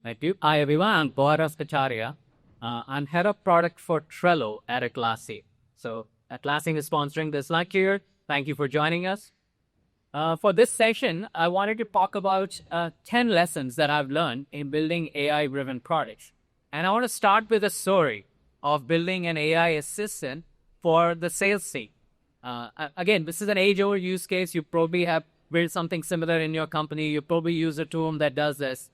Thank you. Hi, everyone. I'm Gaurav Kataria. I'm head of product for Trello at Atlassian. So, Atlassian is sponsoring this lecture. Thank you for joining us. For this session, I wanted to talk about 10 lessons that I've learned in building AI driven products. And I want to start with a story of building an AI assistant for the sales team. Again, this is an age old use case. You probably have built something similar in your company. You probably use a tool that does this.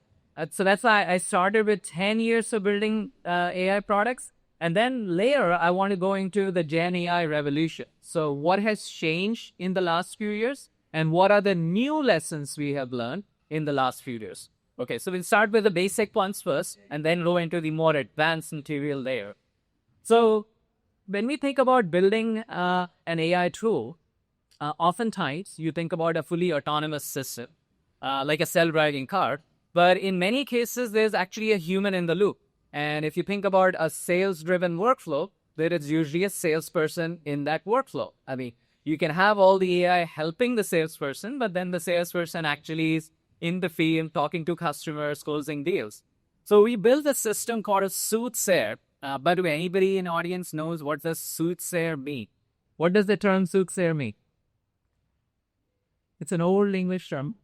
So that's why I started with 10 years of building AI products. And then later, I want to go into the GenAI revolution. So what has changed in the last few years? And what are the new lessons we have learned in the last few years? Okay, so we'll start with the basic ones first, and then go into the more advanced material layer. So when we think about building an AI tool, oftentimes you think about a fully autonomous system, like a self-driving car. But in many cases, there's actually a human in the loop. And if you think about a sales-driven workflow, there is usually a salesperson in that workflow. I mean, you can have all the AI helping the salesperson, but then the salesperson actually is in the field talking to customers, closing deals. So we built a system called a soothsayer. By the way, anybody in the audience knows what does soothsayer mean? What does the term soothsayer mean? It's an old English term.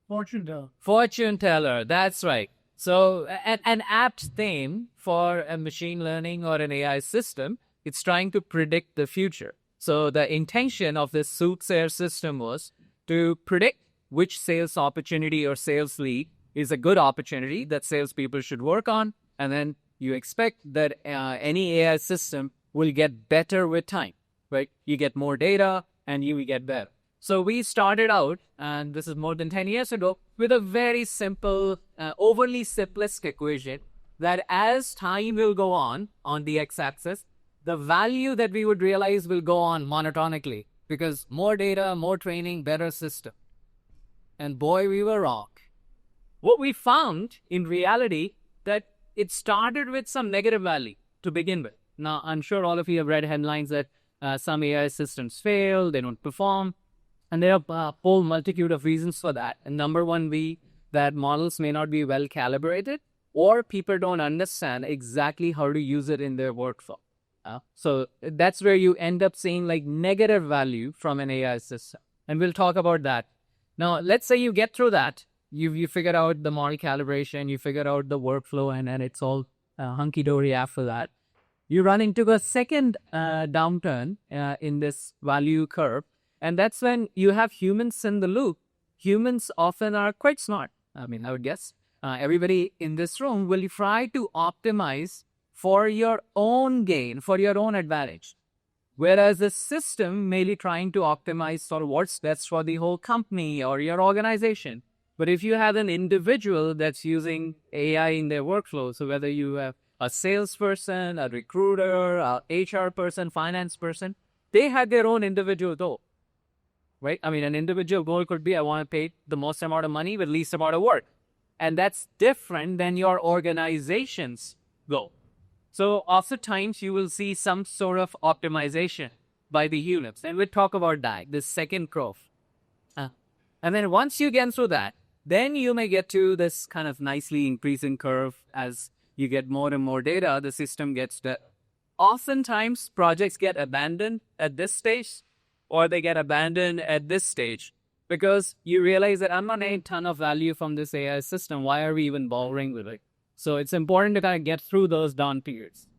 Fortune teller. Fortune teller, that's right. So an apt name for a machine learning or an AI system, it's trying to predict the future. So the intention of this soothsayer system was to predict which sales opportunity or sales lead is a good opportunity that salespeople should work on. And then you expect that any AI system will get better with time, right? You get more data and you will get better. So we started out, and this is more than 10 years ago, with a very simple, overly simplistic equation that as time will go on the x-axis, the value that we would realize will go on monotonically because more data, more training, better system. And boy, we were wrong. What we found in reality that it started with some negative value to begin with. Now, I'm sure all of you have read headlines that some AI systems fail, they don't perform. And there are a whole multitude of reasons for that. And number one, that models may not be well calibrated or people don't understand exactly how to use it in their workflow. So that's where you end up seeing like negative value from an AI system. And we'll talk about that. Now, let's say you get through that. You figure out the model calibration, you figure out the workflow, and then it's all hunky-dory after that. You run into a second downturn in this value curve. And that's when you have humans in the loop. Humans often are quite smart. I mean, I would guess everybody in this room will try to optimize for your own gain, for your own advantage. Whereas the system may be trying to optimize for what's best for the whole company or your organization. But if you have an individual that's using AI in their workflow, so whether you have a salesperson, a recruiter, a HR person, finance person, they have their own individual goal. Right? I mean, an individual goal could be, I want to pay the most amount of money with least amount of work. And that's different than your organization's goal. So oftentimes you will see some sort of optimization by the units. And we'll talk about that, this second curve. And then once you get through that, then you may get to this kind of nicely increasing curve as you get more and more data, the system gets better. Oftentimes projects get abandoned at this stage, or they get abandoned at this stage because you realize that I'm not getting a ton of value from this AI system. Why are we even bothering with it? So it's important to kind of get through those down periods.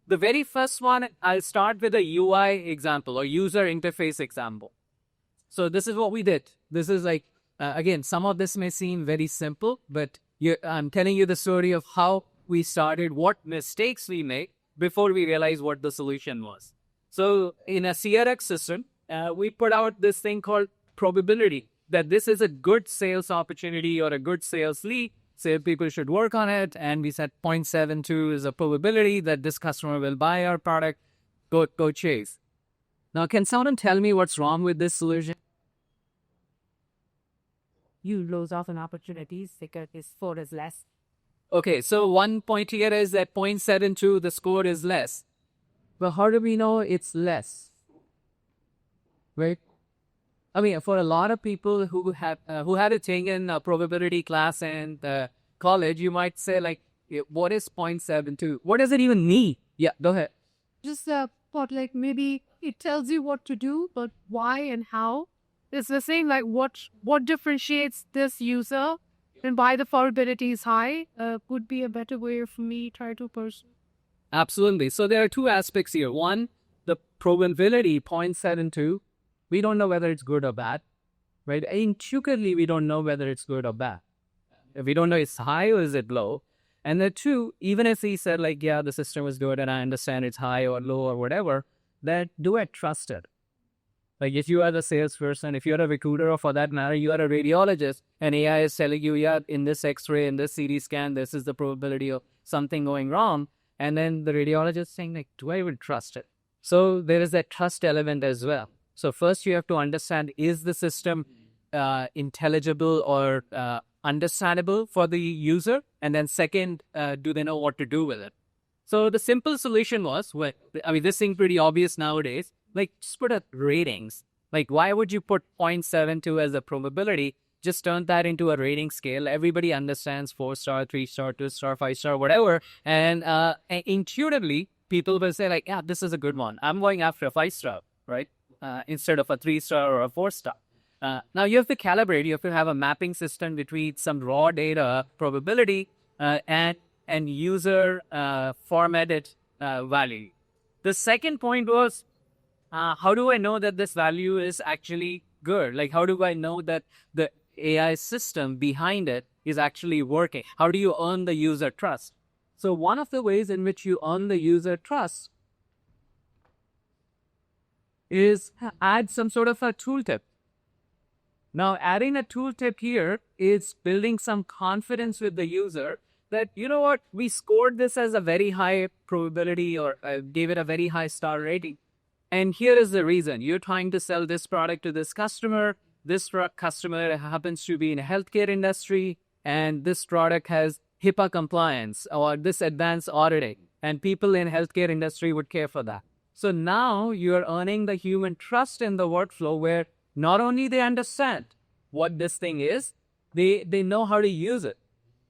The very first one, I'll start with a UI example or user interface example. So this is what we did. This is like, again, some of this may seem very simple, but I'm telling you the story of how we started, what mistakes we made before we realized what the solution was. So in a CRX system, we put out this thing called probability, that this is a good sales opportunity or a good sales lead. Say people should work on it. And we said 0.72 is a probability that this customer will buy our product. Go chase. Now, can someone tell me what's wrong with this solution? You lose out on opportunities because his score is less. Okay, so one point here is that 0.72, the score is less. But how do we know it's less? Right? I mean, for a lot of people who had taken a probability class in the college, you might say like, what is 0.72? What does it even mean? Yeah, go ahead. Just thought like maybe it tells you what to do, but why and how. It's the same like what differentiates this user and why the probability is high could be a better way for me try to pursue. Absolutely. So there are two aspects here. One, the probability 0.72. We don't know whether it's good or bad, right? Intuitively, we don't know whether it's good or bad. We don't know it's high or is it low. And the two, even if he said like, yeah, the system was good and I understand it's high or low or whatever, that do I trust it? Like if you are the salesperson, if you're a recruiter, or for that matter, you are a radiologist, and AI is telling you, yeah, in this X-ray, in this CT scan, this is the probability of something going wrong. And then the radiologist saying like, do I even trust it? So there is that trust element as well. So first you have to understand, is the system intelligible or understandable for the user? And then second, do they know what to do with it? So the simple solution was, this seems pretty obvious nowadays, like just put a ratings. Like why would you put 0.72 as a probability? Just turn that into a rating scale. Everybody understands 4-star, 3-star, 2-star, 5-star, whatever. And intuitively, people will say like, yeah, this is a good one. I'm going after a 5-star, right? Instead of a 3-star or a 4-star. Now you have to calibrate. You have to have a mapping system between some raw data probability and user formatted value. The second point was, how do I know that this value is actually good? Like, how do I know that the AI system behind it is actually working? How do you earn the user trust? So one of the ways in which you earn the user trust is add some sort of a tooltip. Now, adding a tooltip here is building some confidence with the user that, you know what, we scored this as a very high probability or gave it a very high star rating. And here is the reason. You're trying to sell this product to this customer. This customer happens to be in a healthcare industry, and this product has HIPAA compliance or this advanced auditing, and people in healthcare industry would care for that. So now you're earning the human trust in the workflow where not only they understand what this thing is, they know how to use it.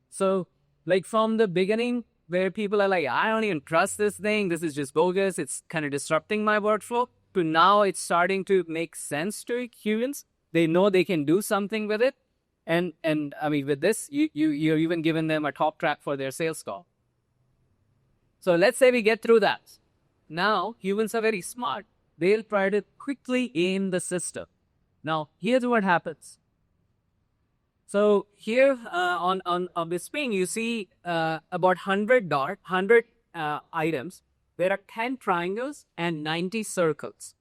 So like from the beginning where people are like, I don't even trust this thing, this is just bogus, it's kind of disrupting my workflow, to now it's starting to make sense to humans. They know they can do something with it. And I mean, with this, you're even giving them a top track for their sales call. So let's say we get through that. Now, humans are very smart. They'll try to quickly aim the system. Now, here's what happens. So here on this screen, you see about 100 items. There are 10 triangles and 90 circles.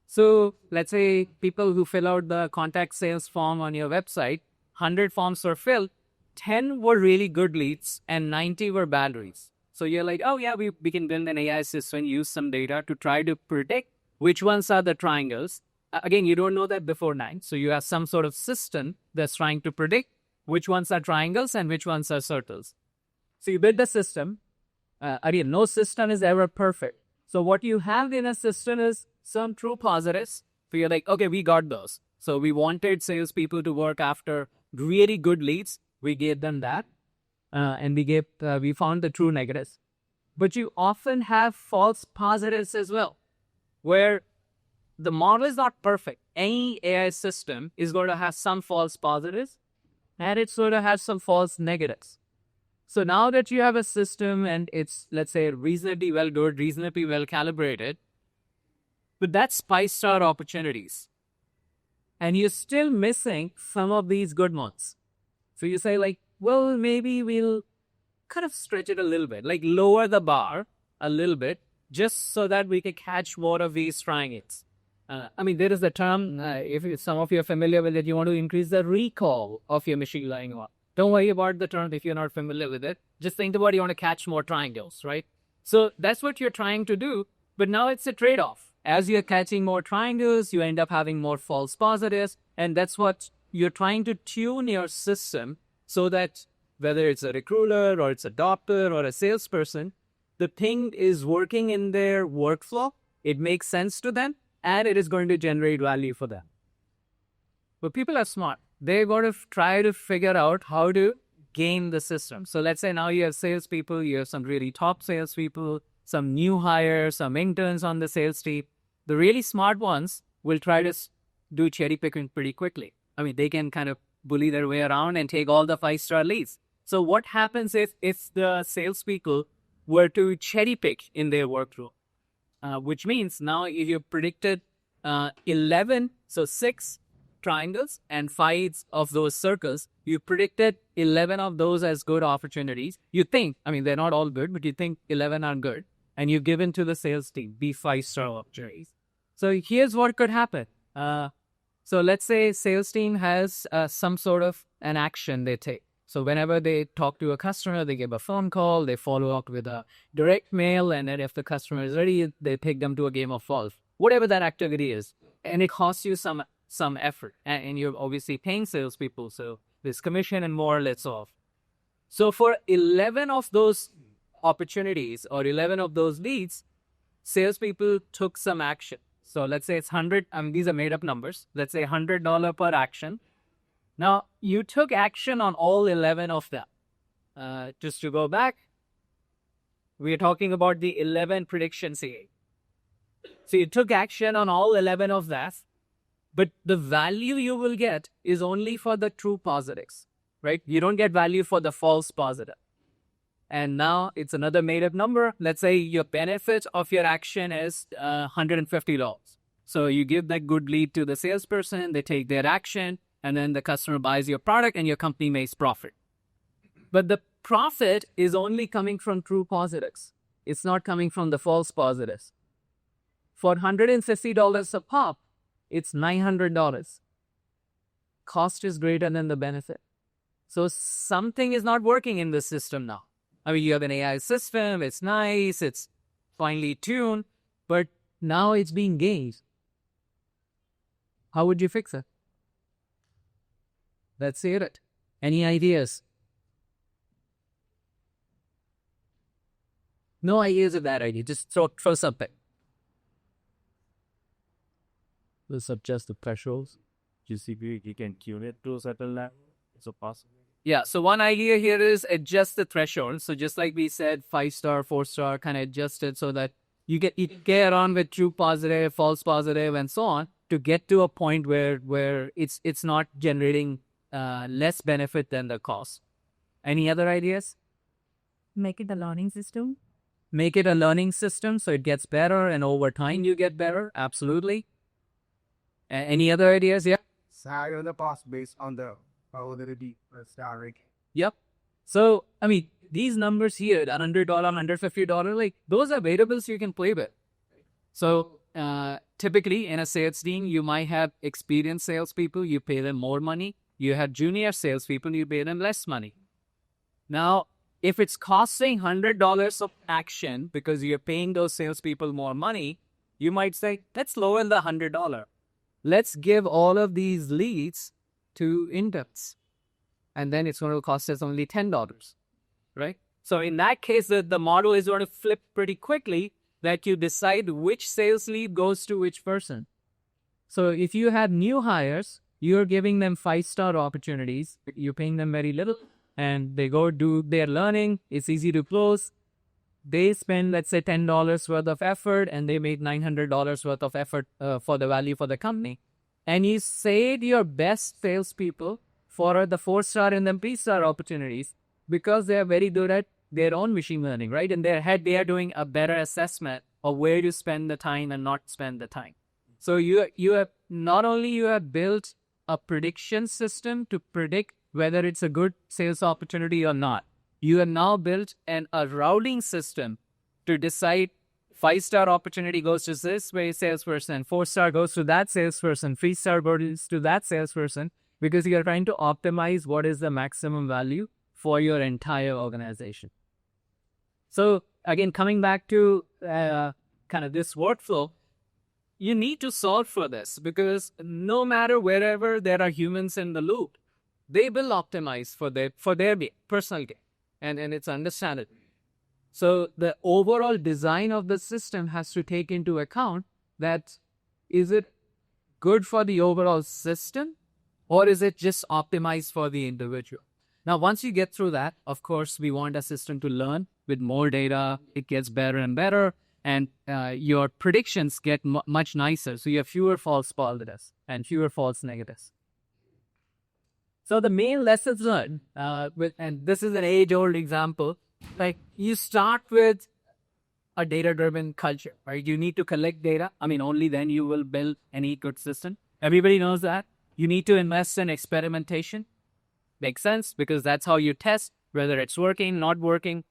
So let's say people who fill out the contact sales form on your website, 100 forms were filled, 10 were really good leads and 90 were bad leads. So you're like, oh yeah, we can build an AI system, use some data to try to predict which ones are the triangles. Again, you don't know that before 9. So you have some sort of system that's trying to predict which ones are triangles and which ones are circles. So you build the system. Again, no system is ever perfect. So what you have in a system is some true positives. So you're like, okay, we got those. So we wanted salespeople to work after really good leads. We gave them that. And we found the true negatives. But you often have false positives as well, where the model is not perfect. Any AI system is going to have some false positives and it's going to have some false negatives. So now that you have a system and it's, let's say, reasonably well done, reasonably well calibrated, but that's 5-star opportunities. And you're still missing some of these good ones. So you say like, well, maybe we'll kind of stretch it a little bit, like lower the bar a little bit, just so that we can catch more of these triangles. There is a term, if some of you are familiar with it, you want to increase the recall of your machine learning model. Don't worry about the term if you're not familiar with it. Just think about you want to catch more triangles, right? So that's what you're trying to do, but now it's a trade-off. As you're catching more triangles, you end up having more false positives, and that's what you're trying to tune your system so that whether it's a recruiter or it's a doctor or a salesperson, the thing is working in their workflow, it makes sense to them, and it is going to generate value for them. But people are smart. They got to try to figure out how to game the system. So let's say now you have salespeople, you have some really top salespeople, some new hires, some interns on the sales team. The really smart ones will try to do cherry picking pretty quickly. I mean, they can kind of bully their way around and take all the 5-star leads. So what happens if the salespeople were to cherry pick in their workflow? Which means now if you predicted 11, so 6 triangles and 5 of those circles, you predicted 11 of those as good opportunities. You think, I mean, they're not all good, but you think 11 are good. And you've given to the sales team, be 5-star opportunities. So here's what could happen. So let's say sales team has some sort of an action they take. So whenever they talk to a customer, they give a phone call, they follow up with a direct mail, and then if the customer is ready, they take them to a game of golf, whatever that activity is. And it costs you some effort. And you're obviously paying salespeople, so there's commission and more lets off. So for 11 of those opportunities or 11 of those leads, salespeople took some action. So let's say it's 100, these are made up numbers. Let's say $100 per action. Now, you took action on all 11 of them. Just to go back, we're talking about the 11 predictions here. So you took action on all 11 of that, but the value you will get is only for the true positives, right? You don't get value for the false positive. And now it's another made up number. Let's say your benefit of your action is $150. So you give that good lead to the salesperson, they take their action, and then the customer buys your product and your company makes profit. But the profit is only coming from true positives. It's not coming from the false positives. For $150 a pop, it's $900. Cost is greater than the benefit. So something is not working in the system now. I mean, you have an AI system, it's nice, it's finely tuned, but now it's being gamed. How would you fix it? Let's hear it. Any ideas? No ideas of that idea. Just throw something. Let's adjust the thresholds. GCP, you can tune it to a certain level. So possible. Yeah, so one idea here is adjust the threshold. So just like we said, 5-star, 4-star, kind of adjust it so that you get around with true positive, false positive, and so on to get to a point where it's not generating less benefit than the cost. Any other ideas? Make it a learning system. Make it a learning system so it gets better and over time you get better. Absolutely. Any other ideas? Yeah. Side on the cost based on the probability star ranking. Yep. So, I mean, these numbers here, $100, $150, like those are variables you can play with. So, typically in a sales team, you might have experienced salespeople, you pay them more money. You have junior salespeople, you pay them less money. Now, if it's costing $100 of action because you're paying those salespeople more money, you might say, let's lower the $100. Let's give all of these leads to interns. And then it's going to cost us only $10, right? So in that case, the model is going to flip pretty quickly that you decide which sales lead goes to which person. So if you have new hires, you're giving them 5-star opportunities. You're paying them very little and they go do their learning. It's easy to close. They spend, let's say, $10 worth of effort and they make $900 worth of effort for the value for the company. And you saved your best salespeople for the 4-star and the 3-star opportunities because they are very good at their own machine learning, right? In their head, they are doing a better assessment of where to spend the time and not spend the time. So you have not only you have built a prediction system to predict whether it's a good sales opportunity or not. You have now built a routing system to decide 5-star opportunity goes to this way salesperson, 4-star goes to that salesperson, 3-star goes to that salesperson, because you are trying to optimize what is the maximum value for your entire organization. So again, coming back to kind of this workflow, you need to solve for this because no matter wherever there are humans in the loop, they will optimize for their personal gain. And it's understandable. So the overall design of the system has to take into account that is it good for the overall system or is it just optimized for the individual? Now, once you get through that, of course, we want a system to learn with more data. It gets better and better, and your predictions get much nicer. So you have fewer false positives and fewer false negatives. So the main lessons learned, and this is an age-old example, like you start with a data-driven culture, right? You need to collect data. I mean, only then you will build any good system. Everybody knows that. You need to invest in experimentation. Makes sense, because that's how you test whether it's working, not working.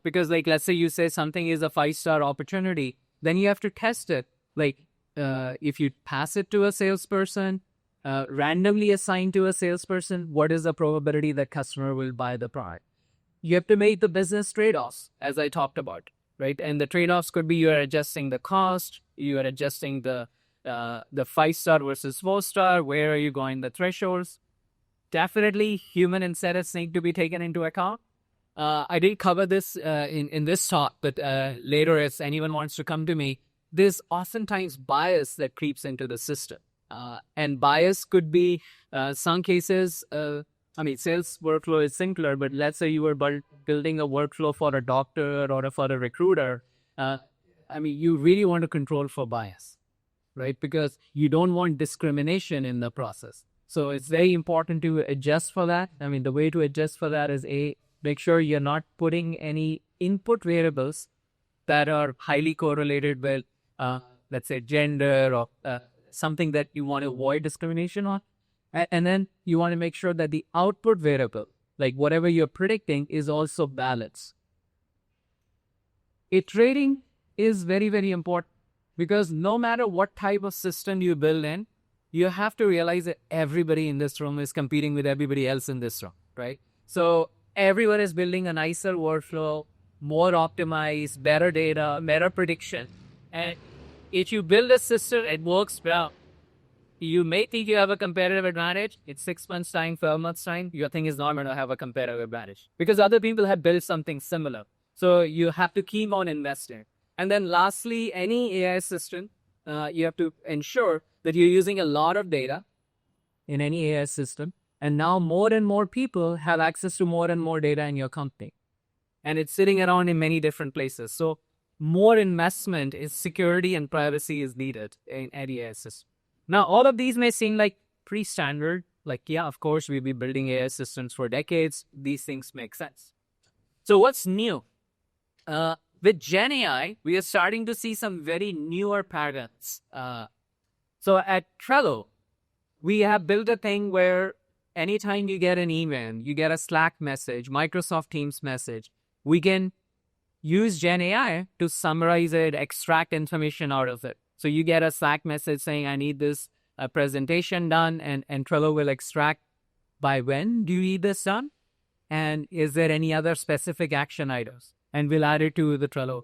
Because like, let's say you say something is a 5-star opportunity, then you have to test it. Like if you pass it to a salesperson, randomly assigned to a salesperson, what is the probability that customer will buy the product? You have to make the business trade-offs, as I talked about, right? And the trade-offs could be you are adjusting the cost, you are adjusting the 5-star versus 4-star, where are you going the thresholds? Definitely human incentives need to be taken into account. I did cover this in this talk, but later, if anyone wants to come to me, there's oftentimes bias that creeps into the system. And bias could be some cases, sales workflow is simpler, but let's say you were building a workflow for a doctor or for a recruiter. You really want to control for bias, right? Because you don't want discrimination in the process. So it's very important to adjust for that. The way to adjust for that is make sure you're not putting any input variables that are highly correlated with, let's say, gender or something that you want to avoid discrimination on. And then you want to make sure that the output variable, like whatever you're predicting, is also balanced. Iterating is very, very important, because no matter what type of system you build in, you have to realize that everybody in this room is competing with everybody else in this room, right? So everyone is building a nicer workflow, more optimized, better data, better prediction. And if you build a system, it works well. You may think you have a competitive advantage. It's 6 months' time, 12 months' time. Your thing is not going to have a competitive advantage because other people have built something similar. So you have to keep on investing. And then lastly, any AI system, you have to ensure that you're using a lot of data in any AI system. And now more and more people have access to more and more data in your company. And it's sitting around in many different places. So more investment in security and privacy is needed in any AI system. Now, all of these may seem like pretty standard. Like, yeah, of course, we've been building AI systems for decades. These things make sense. So what's new? With GenAI, we are starting to see some very newer patterns. So at Trello, we have built a thing where anytime you get an email, you get a Slack message, Microsoft Teams message, we can use GenAI to summarize it, extract information out of it. So you get a Slack message saying, I need this presentation done, and Trello will extract by when do you need this done? And is there any other specific action items? And we'll add it to the Trello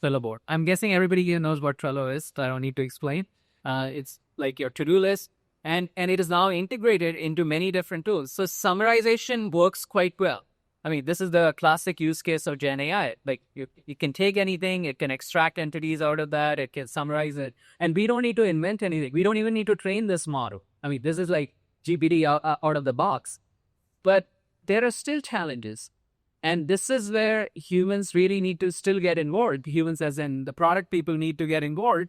board. I'm guessing everybody here knows what Trello is, so I don't need to explain. It's like your to-do list, and it is now integrated into many different tools. So summarization works quite well. This is the classic use case of GenAI. Like you can take anything, it can extract entities out of that, it can summarize it. And we don't need to invent anything. We don't even need to train this model. This is like GPT out of the box. But there are still challenges. And this is where humans really need to still get involved. Humans, as in the product people, need to get involved.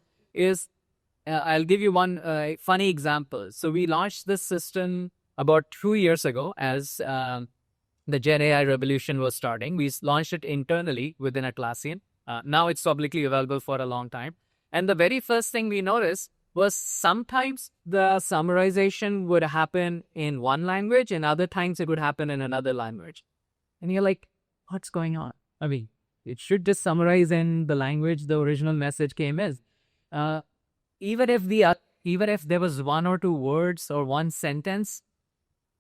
I'll give you one funny example. So we launched this system about 2 years ago as the GenAI revolution was starting. We launched it internally within Atlassian. Now it's publicly available for a long time. And the very first thing we noticed was sometimes the summarization would happen in one language and other times it would happen in another language. And you're like, what's going on? It should just summarize in the language the original message came as. Even if there was 1 or 2 words or one sentence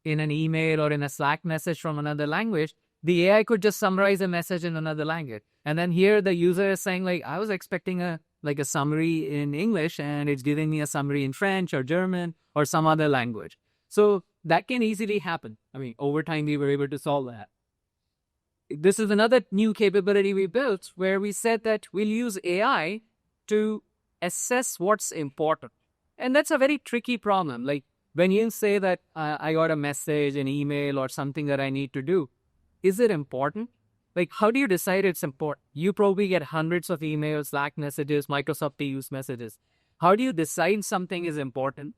in an email or in a Slack message from another language, the AI could just summarize a message in another language. And then here the user is saying, like, I was expecting a summary in English and it's giving me a summary in French or German or some other language. So that can easily happen. Over time we were able to solve that. This is another new capability we built where we said that we'll use AI to assess what's important. And that's a very tricky problem. Like, when you say that I got a message, an email, or something that I need to do, is it important? Like, how do you decide it's important? You probably get hundreds of emails, Slack messages, Microsoft Teams messages. How do you decide something is important?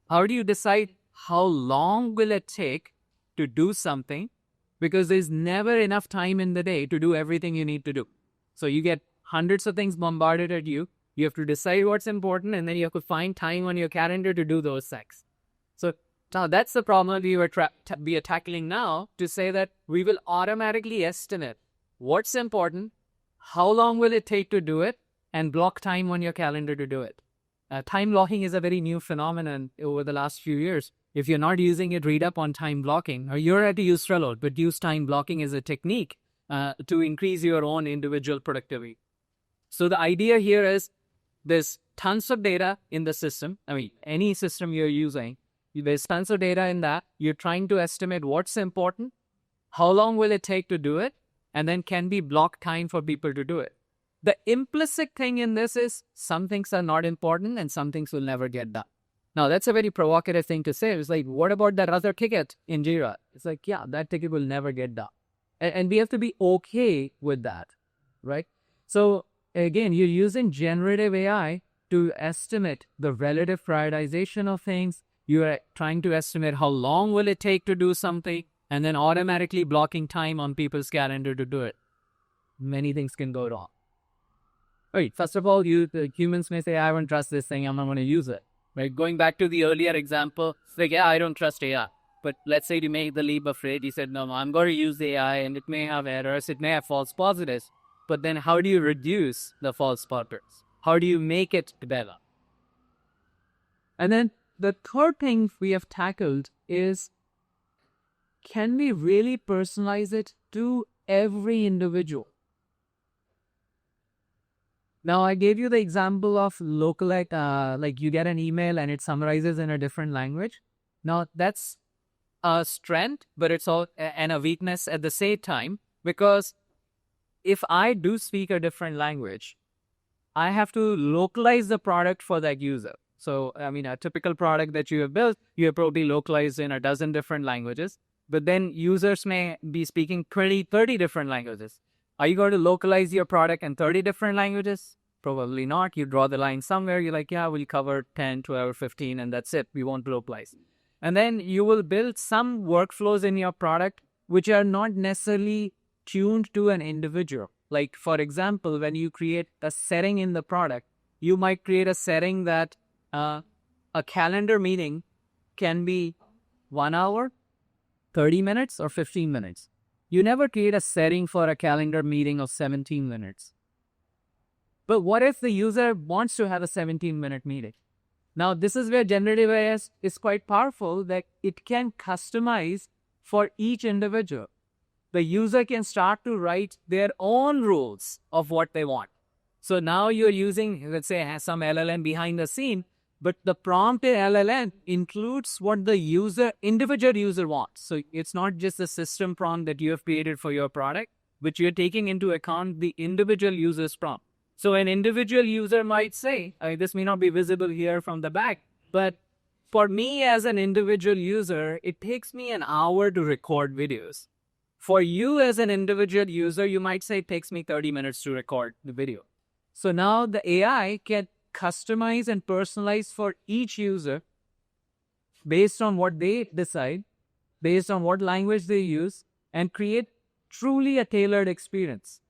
How do you decide how long will it take to do something? Because there's never enough time in the day to do everything you need to do. So you get hundreds of things bombarded at you. You have to decide what's important, and then you have to find time on your calendar to do those things. So now that's the problem we are tackling now, to say that we will automatically estimate what's important, how long will it take to do it, and block time on your calendar to do it. Time blocking is a very new phenomenon over the last few years. If you're not using it, read up on time blocking, or you're at to use Trello, but use time blocking as a technique to increase your own individual productivity. So the idea here is there's tons of data in the system. I mean, any system you're using, there's tons of data in that. You're trying to estimate what's important, how long will it take to do it, and then can be block time for people to do it. The implicit thing in this is some things are not important and some things will never get done. Now, that's a very provocative thing to say. It's like, what about that other ticket in Jira? It's like, yeah, that ticket will never get done. And we have to be okay with that, right? So again, you're using generative AI to estimate the relative prioritization of things. You are trying to estimate how long will it take to do something, and then automatically blocking time on people's calendar to do it. Many things can go wrong. Right. First of all, the humans may say, I won't trust this thing, I'm not going to use it. Right. Going back to the earlier example, it's like, yeah, I don't trust AI. But let's say you make the leap of faith. You said, no, I'm going to use the AI, and it may have errors, it may have false positives. But then how do you reduce the false positives? How do you make it better? And then the third thing we have tackled is, can we really personalize it to every individual? Now, I gave you the example of localized, like you get an email and it summarizes in a different language. Now, that's a strength, but it's all and a weakness at the same time, because if I do speak a different language, I have to localize the product for that user. So, I mean, a typical product that you have built, you have probably localized in a dozen different languages, but then users may be speaking 20, 30 different languages. Are you going to localize your product in 30 different languages? Probably not. You draw the line somewhere. You're like, yeah, we'll cover 10, 12, 15, and that's it. We won't localize. And then you will build some workflows in your product which are not necessarily tuned to an individual. Like, for example, when you create a setting in the product, you might create a setting that a calendar meeting can be 1 hour, 30 minutes, or 15 minutes. You never create a setting for a calendar meeting of 17 minutes. But what if the user wants to have a 17-minute meeting? Now, this is where generative AI is quite powerful, that it can customize for each individual. The user can start to write their own rules of what they want. So now you're using, let's say, some LLM behind the scene, but the prompt in LLM includes what the individual user wants. So it's not just the system prompt that you have created for your product, but you're taking into account the individual user's prompt. So an individual user might say, this may not be visible here from the back, but for me as an individual user, it takes me an hour to record videos. For you as an individual user, you might say it takes me 30 minutes to record the video. So now the AI can customize and personalize for each user based on what they decide, based on what language they use, and create truly a tailored experience.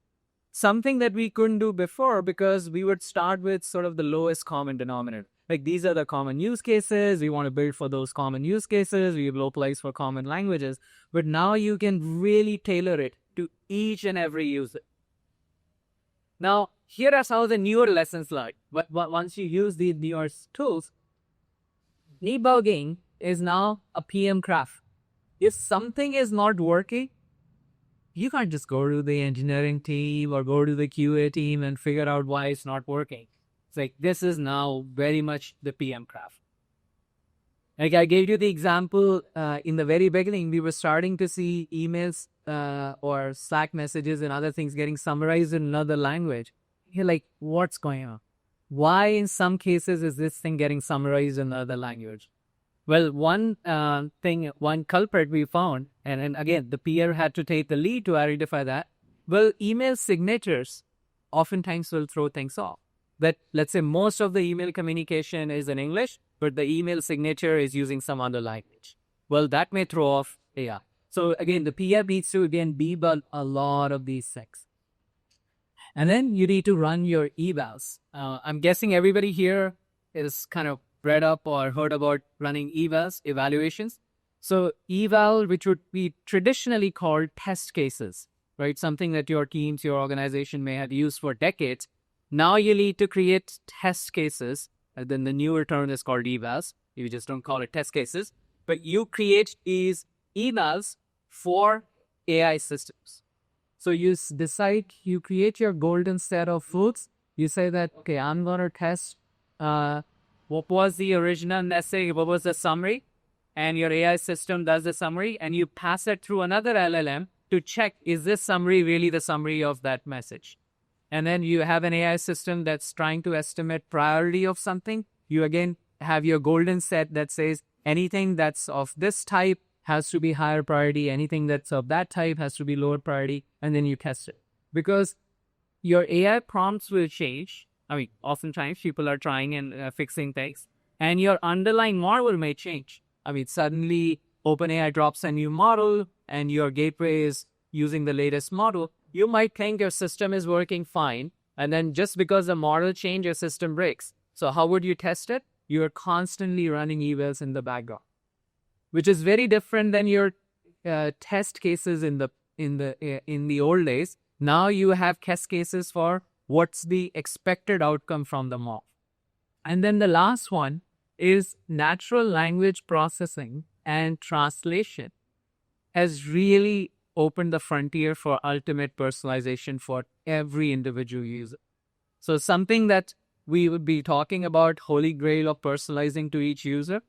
Something that we couldn't do before, because we would start with sort of the lowest common denominator. Like, these are the common use cases. We want to build for those common use cases. We localize for common languages. But now you can really tailor it to each and every user. Now, here are some of the newer lessons learned. But once you use the newer tools, debugging is now a PM craft. If something is not working, you can't just go to the engineering team or go to the QA team and figure out why it's not working. It's like, this is now very much the PM craft. Like I gave you the example in the very beginning, we were starting to see emails or Slack messages and other things getting summarized in another language. You're like, what's going on? Why in some cases is this thing getting summarized in another language? Well, one culprit we found, and again, the peer had to take the lead to identify that. Well, email signatures oftentimes will throw things off. That, let's say, most of the email communication is in English, but the email signature is using some other language. Well, that may throw off AI. So again, the peer needs to again debug a lot of these things. And then you need to run your evals. I'm guessing everybody here is kind of read up or heard about running evals, evaluations. So eval, which would be traditionally called test cases, right? Something that your teams, your organization may have used for decades. Now you need to create test cases. And then the newer term is called evals. You just don't call it test cases. But you create these evals for AI systems. So you decide, you create your golden set of foods. You say that, okay, I'm going to test what was the original message, what was the summary, and your AI system does the summary, and you pass it through another LLM to check, is this summary really the summary of that message? And then you have an AI system that's trying to estimate priority of something. You again have your golden set that says anything that's of this type has to be higher priority, anything that's of that type has to be lower priority, and then you test it. Because your AI prompts will change. I mean, oftentimes people are trying and fixing things, and your underlying model may change. I mean, suddenly OpenAI drops a new model, and your gateway is using the latest model. You might think your system is working fine, and then just because the model change, your system breaks. So how would you test it? You're constantly running evals in the background, which is very different than your test cases in the old days. Now you have test cases for what's the expected outcome from the model. And then the last one is natural language processing and translation has really opened the frontier for ultimate personalization for every individual user. So something that we would be talking about, holy grail of personalizing to each user,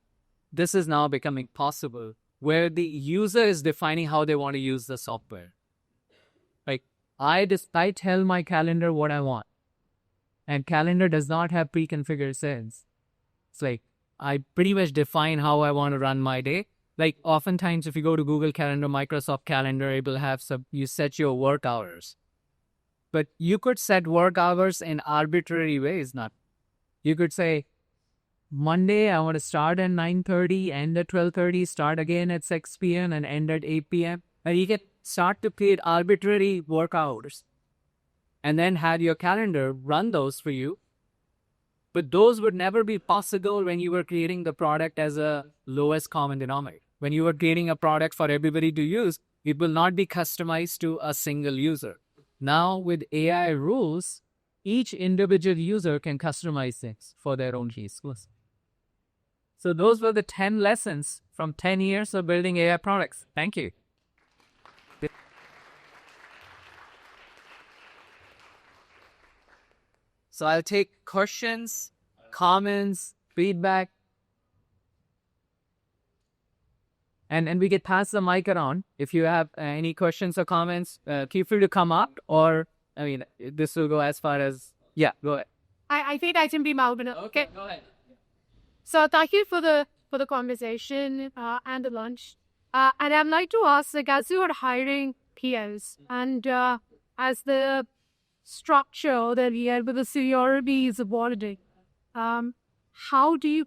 this is now becoming possible where the user is defining how they want to use the software. Like I tell my calendar what I want, and calendar does not have pre-configured settings. It's like I pretty much define how I want to run my day. Like oftentimes if you go to Google Calendar, Microsoft Calendar, it will have you set your work hours. But you could set work hours in arbitrary ways. Not you could say, Monday, I want to start at 9:30, end at 12:30, start again at 6 p.m. and end at 8 p.m. And you can start to create arbitrary work hours and then have your calendar run those for you. But those would never be possible when you were creating the product as a lowest common denominator. When you were creating a product for everybody to use, it will not be customized to a single user. Now with AI rules, each individual user can customize things for their own use. So those were the 10 lessons from 10 years of building AI products. Thank you. So I'll take questions, comments, feedback. And we get pass the mic around. If you have any questions or comments, feel free to come up, or, I mean, this will go as far as, yeah, go ahead. I think I can be Malvin. Okay. Go ahead. So thank you for the conversation and the lunch. And I'd like to ask, like, as you are hiring POs and as the structure that we have with the seniority is evolving, how do you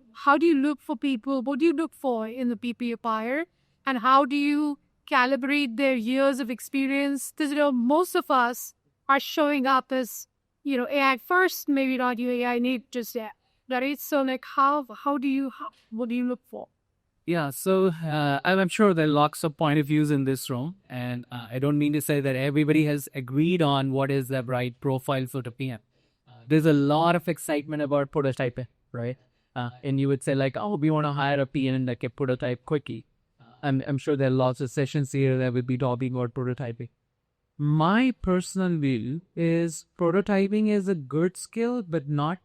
look for people? What do you look for in the people you hire, and how do you calibrate their years of experience? Because most of us are showing up as AI first, maybe not you AI need just yet. Right? So like what do you look for? Yeah, so I'm sure there are lots of point of views in this room, and I don't mean to say that everybody has agreed on what is the right profile for the PM. There's a lot of excitement about prototyping, right? And you would say like, oh, we want to hire a PM that can prototype quickly. I'm sure there are lots of sessions here that will be talking about prototyping. My personal view is prototyping is a good skill, but not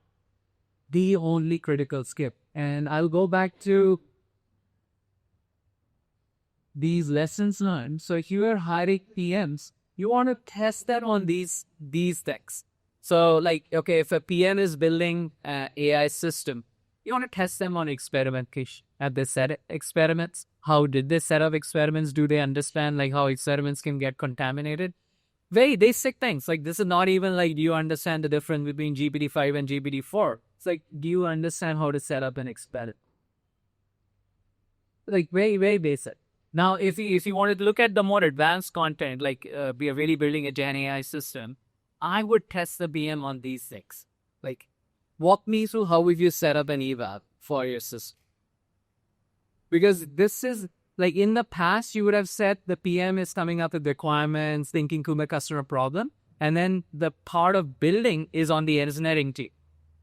the only critical skill. And I'll go back to these lessons learned. So if you are hiring PMs, you want to test that on these things. So like, okay, if a PM is building an AI system, You want to test them on experimentation. Have they set experiments? How did they set up experiments? Do they understand like how experiments can get contaminated? Very basic things. Like this is not even like, do you understand the difference between GPT-5 and GPT-4? It's like, do you understand how to set up an experiment? Like very, very basic. Now, if you wanted to look at the more advanced content, like we are really building a Gen AI system, I would test the BM on these things. Like, walk me through how would you set up an eval for your system? Because this is like in the past, you would have said the PM is coming up with requirements, thinking through the customer problem, and then the part of building is on the engineering team,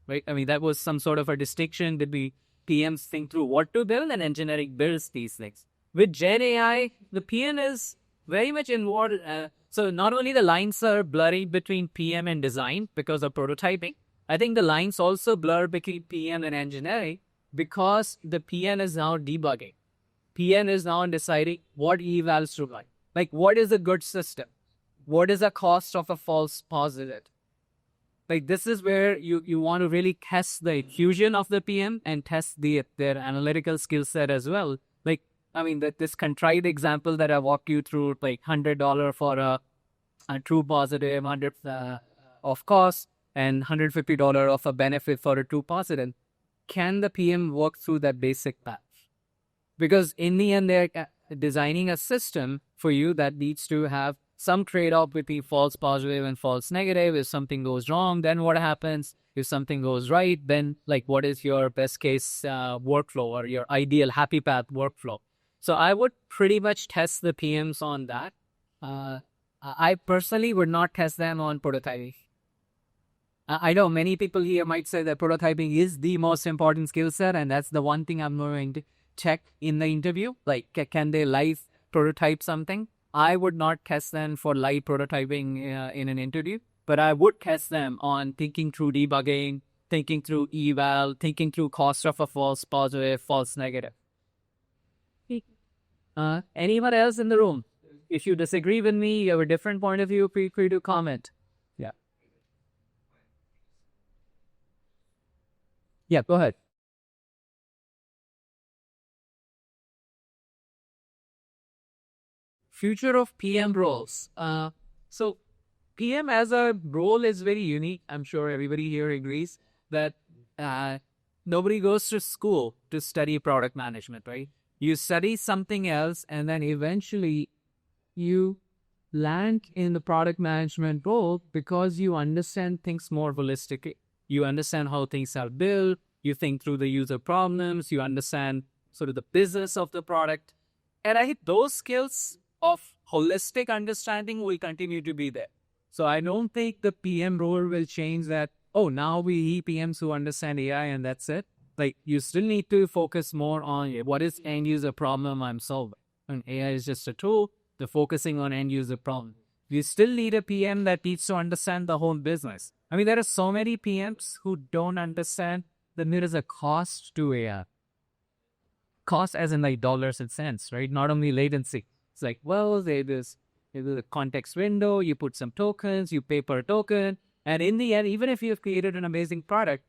right? I mean, that was some sort of a distinction that we PMs think through what to build and engineering builds these things. With Gen AI, the PM is very much involved. So not only the lines are blurry between PM and design because of prototyping, I think the lines also blur between PM and engineering because the PM is now debugging. PM is now deciding what evals to run. Like, what is a good system? What is the cost of a false positive? Like, this is where you want to really test the fusion of the PM and test their analytical skill set as well. Like, I mean, this contrived example that I walked you through, like $100 for a true positive, 100 of cost, and $150 of a benefit for a true positive. Can the PM work through that basic path? Because in the end, they're designing a system for you that needs to have some trade-off between false positive and false negative. If something goes wrong, then what happens? If something goes right, then like what is your best case workflow or your ideal happy path workflow? So I would pretty much test the PMs on that. I personally would not test them on prototyping. I know many people here might say that prototyping is the most important skill set, and that's the one thing I'm going to check in the interview. Like, can they live prototype something? I would not test them for live prototyping in an interview, but I would test them on thinking through debugging, thinking through eval, thinking through cost of a false positive, false negative. Anyone else in the room? If you disagree with me, you have a different point of view, feel free to comment. Yeah. Yeah, go ahead. Future of PM roles. So PM as a role is very unique. I'm sure everybody here agrees that nobody goes to school to study product management, right? You study something else and then eventually you land in the product management role because you understand things more holistically. You understand how things are built. You think through the user problems. You understand sort of the business of the product. And I think those skills of holistic understanding will continue to be there. So I don't think the PM role will change that, oh, now we need PMs who understand AI and that's it. Like, you still need to focus more on what is end user problem I'm solving. And AI is just a tool. They're focusing on end user problem. You still need a PM that needs to understand the whole business. I mean, there are so many PMs who don't understand that there is a cost to AI. Cost as in like dollars and cents, right? Not only latency. It's like, well, there's a context window, you put some tokens, you pay per token. And in the end, even if you've created an amazing product,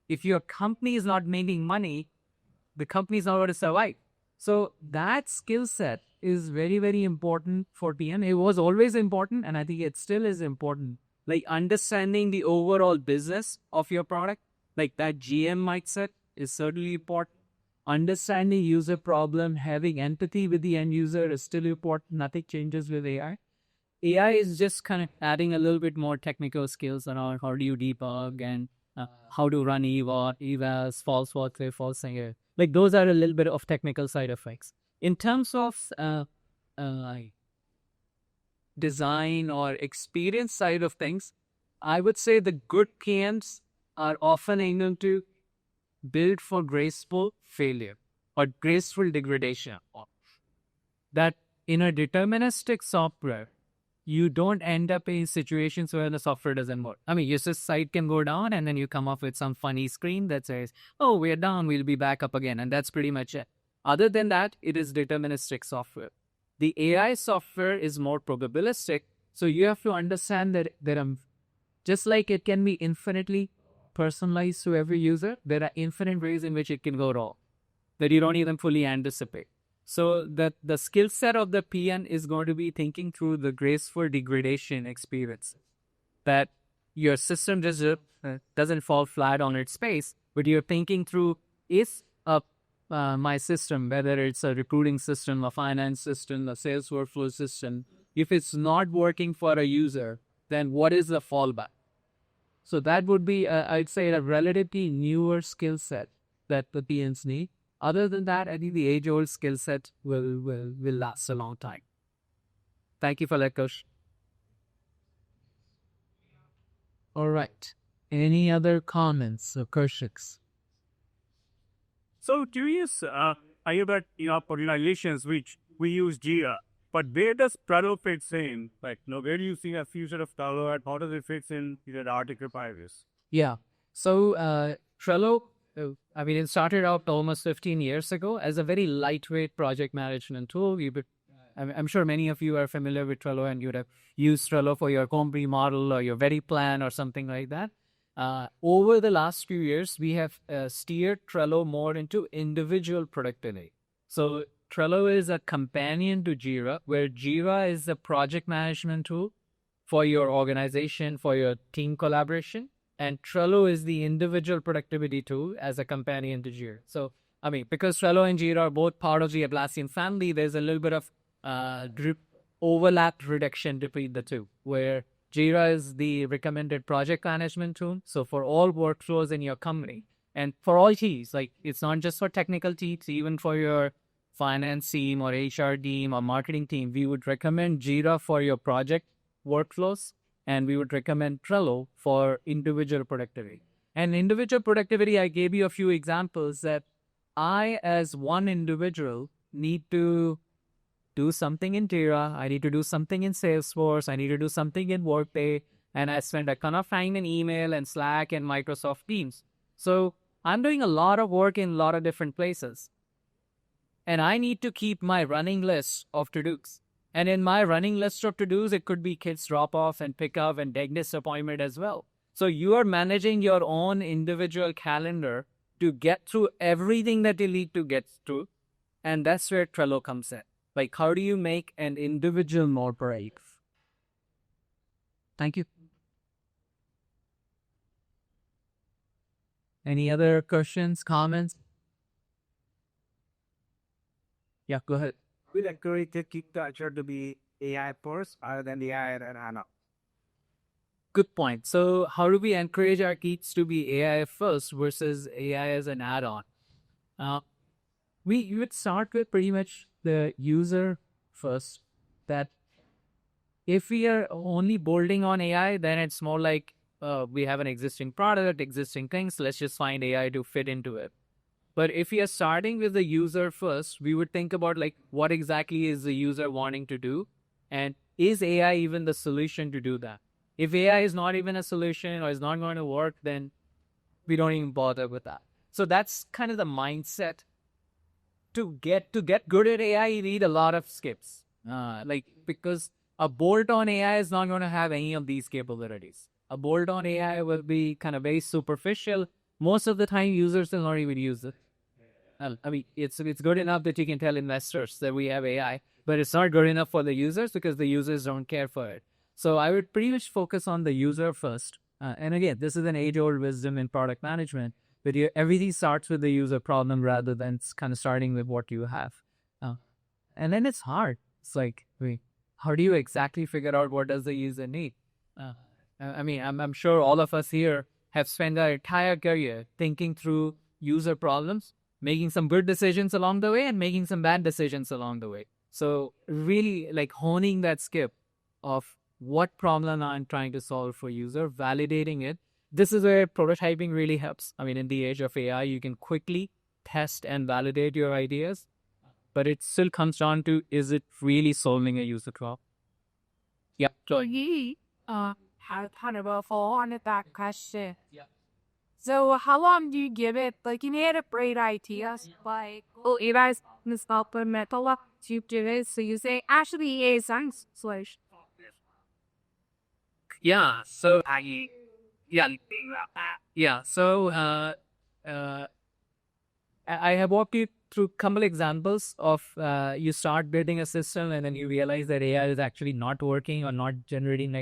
if your company is not making money, the company is not going to survive. So that skill set is very, very important for PM. It was always important, and I think it still is important. Like understanding the overall business of your product, like that GM mindset is certainly important. Understanding user problem, having empathy with the end user is still important. Nothing changes with AI. AI is just kind of adding a little bit more technical skills around how do you debug and how to run evals, false positive, false negative. Like those are a little bit of technical side effects. In terms of design or experience side of things, I would say the good PMs are often able to build for graceful failure or graceful degradation. That in a deterministic software, you don't end up in situations where the software doesn't work. I mean, your site can go down and then you come up with some funny screen that says, oh, we're down, we'll be back up again. And that's pretty much it. Other than that, it is deterministic software. The AI software is more probabilistic. So you have to understand that there are, just like it can be infinitely personalized to every user, there are infinite ways in which it can go wrong that you don't even fully anticipate. So that the skill set of the PN is going to be thinking through the graceful degradation experience, that your system just doesn't fall flat on its face, but you're thinking through, is my system, whether it's a recruiting system, a finance system, a sales workflow system, if it's not working for a user, then what is the fallback? So that would be, I'd say, a relatively newer skill set that the PNs need. Other than that, I think the age-old skill set will last a long time. Thank you for that, Kush. All right. Any other comments or questions? So curious, I hear that in our organizations which we use Jira, but where does Trello fits in? Like, where do you see a future of Trello and how does it fit in the Arctic requires? Yeah. So Trello, it started out almost 15 years ago as a very lightweight project management tool. I'm sure many of you are familiar with Trello and you would have used Trello for your Compre model or your Very Plan or something like that. Over the last few years, we have steered Trello more into individual productivity. So Trello is a companion to Jira, where Jira is the project management tool for your organization, for your team collaboration. And Trello is the individual productivity tool as a companion to Jira. So, because Trello and Jira are both part of the Atlassian family, there's a little bit of overlap reduction between the two, where Jira is the recommended project management tool. So for all workflows in your company and for all teams, like it's not just for technical teams, even for your finance team or HR team or marketing team, we would recommend Jira for your project workflows, and we would recommend Trello for individual productivity. And individual productivity, I gave you a few examples that I, as one individual, need to do something in Jira, I need to do something in Salesforce, I need to do something in Workday, and I spend a ton of time in email and Slack and Microsoft Teams. So I'm doing a lot of work in a lot of different places. And I need to keep my running list of to-dos. And in my running list of to-dos, it could be kids drop off and pick up and dentist appointment as well. So you are managing your own individual calendar to get through everything that you need to get through. And that's where Trello comes in. Like, how do you make an individual more brave? Thank you. Any other questions, comments? Yeah, go ahead. We encourage to keep the culture to be AI first rather than AI and HANA. Good point. So how do we encourage our kids to be AI first versus AI as an add-on? We would start with pretty much the user first. That if we are only bolting on AI, then it's more like we have an existing product, existing things. Let's just find AI to fit into it. But if we are starting with the user first, we would think about like what exactly is the user wanting to do, and is AI even the solution to do that? If AI is not even a solution or is not going to work, then we don't even bother with that. So that's kind of the mindset. To get good at AI, you need a lot of skips. Because a bolt-on AI is not going to have any of these capabilities. A bolt-on AI will be kind of very superficial. Most of the time, users will not even use it. It's good enough that you can tell investors that we have AI, but it's not good enough for the users because the users don't care for it. So I would pretty much focus on the user first. And again, this is an age-old wisdom in product management, but everything starts with the user problem rather than kind of starting with what you have. And then it's hard. It's like, how do you exactly figure out what does the user need? I'm sure all of us here have spent our entire career thinking through user problems, making some good decisions along the way and making some bad decisions along the way. So really like honing that skip of what problem I'm trying to solve for user, validating it. This is where prototyping really helps. In the age of AI, you can quickly test and validate your ideas, but it still comes down to, is it really solving a user problem? Yeah. He had kind of a follow on to that question. Yeah. So how long do you give it? Like you had a great idea, like you guys stop a metal to do it. So you say actually a science solution. Yeah. So Yeah. Yeah. So uh, I have walked you through a couple examples of you start building a system and then you realize that AI is actually not working or not generating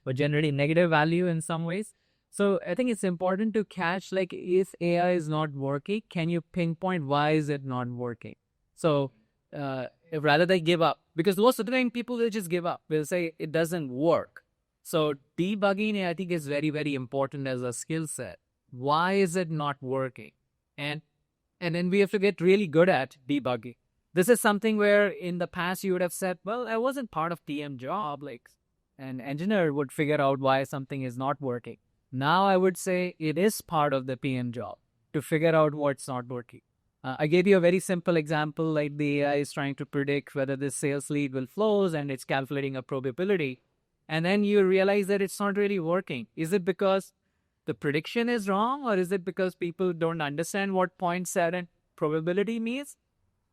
or generating negative value in some ways. So I think it's important to catch like if AI is not working, can you pinpoint why is it not working? So if rather they give up, because most of the time people will just give up. They'll say it doesn't work. So debugging, I think, is very, very important as a skill set. Why is it not working? And and then we have to get really good at debugging. This is something where in the past you would have said, well, I wasn't part of PM job. Like an engineer would figure out why something is not working. Now I would say it is part of the PM job to figure out what's not working. I gave you a very simple example, like the AI is trying to predict whether this sales lead will close and it's calculating a probability. And then you realize that it's not really working. Is it because the prediction is wrong, or is it because people don't understand what 0.7 probability means,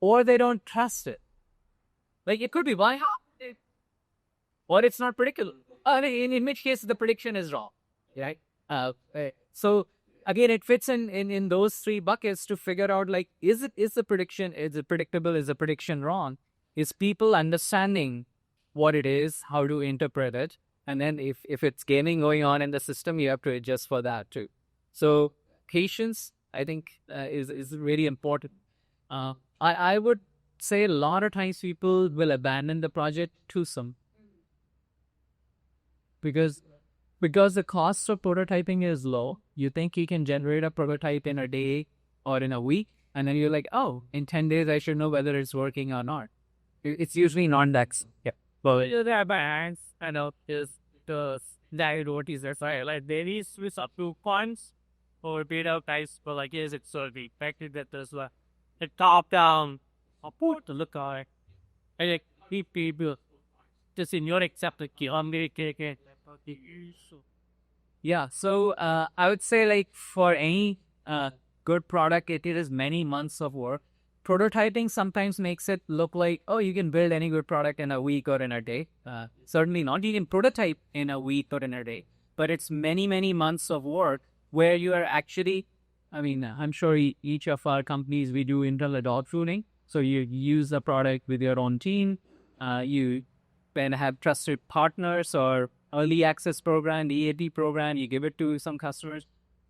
or they don't trust it? Like it could be why, or it's not predictable. In which case the prediction is wrong, right? So again, it fits in those three buckets to figure out like is the prediction, is it predictable, is the prediction wrong? Is people understanding what it is, how to interpret it, and then if it's gaming going on in the system, you have to adjust for that too. So patience, I think, is really important. I would say a lot of times people will abandon the project too soon because the cost of prototyping is low. You think you can generate a prototype in a day or in a week, and then you're like, oh, in 10 days I should know whether it's working or not. It's usually not that. Yeah. But There are bands, I know, is the what is that? Sorry, like there is with up to points or a bit of price, but like is it sort of the expected that there's a top down approach to look at it. And like people just in your accept the kilometer. yeah, so I would say like for any good product, it is many months of work. Prototyping sometimes makes it look like, oh, you can build any good product in a week or in a day. Certainly not. You can prototype in a week or in a day, but it's many, many months of work where you are actually, I mean, I'm sure each of our companies, we do internal dog tuning. So you use the product with your own team. You then have trusted partners or early access program, EAT program, you give it to some customers.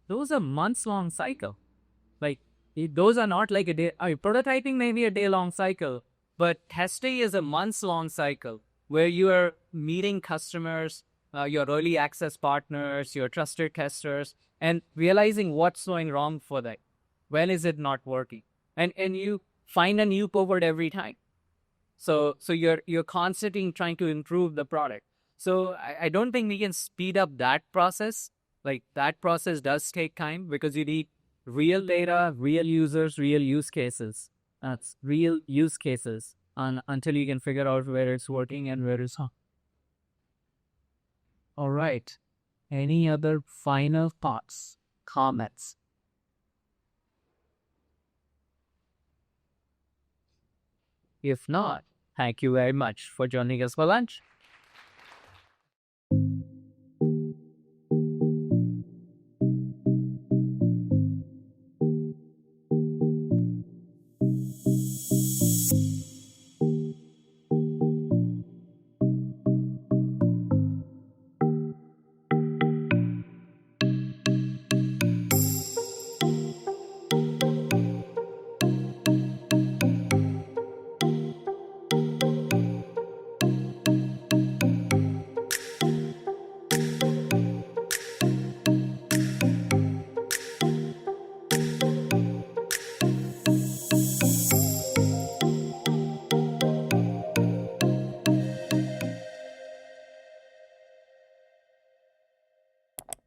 Those are months long cycle. Like those are not like a day. I mean, prototyping may be a day long cycle, but testing is a months long cycle where you are meeting customers, your early access partners, your trusted testers, and realizing what's going wrong for that. When is it not working? And you find a new pivot every time. So you're constantly trying to improve the product. So I don't think we can speed up that process. Like that process does take time because you need real data, real users, real use cases. That's real use cases until you can figure out where it's working and where it's not. All right. Any other final thoughts, comments? If not, thank you very much for joining us for lunch.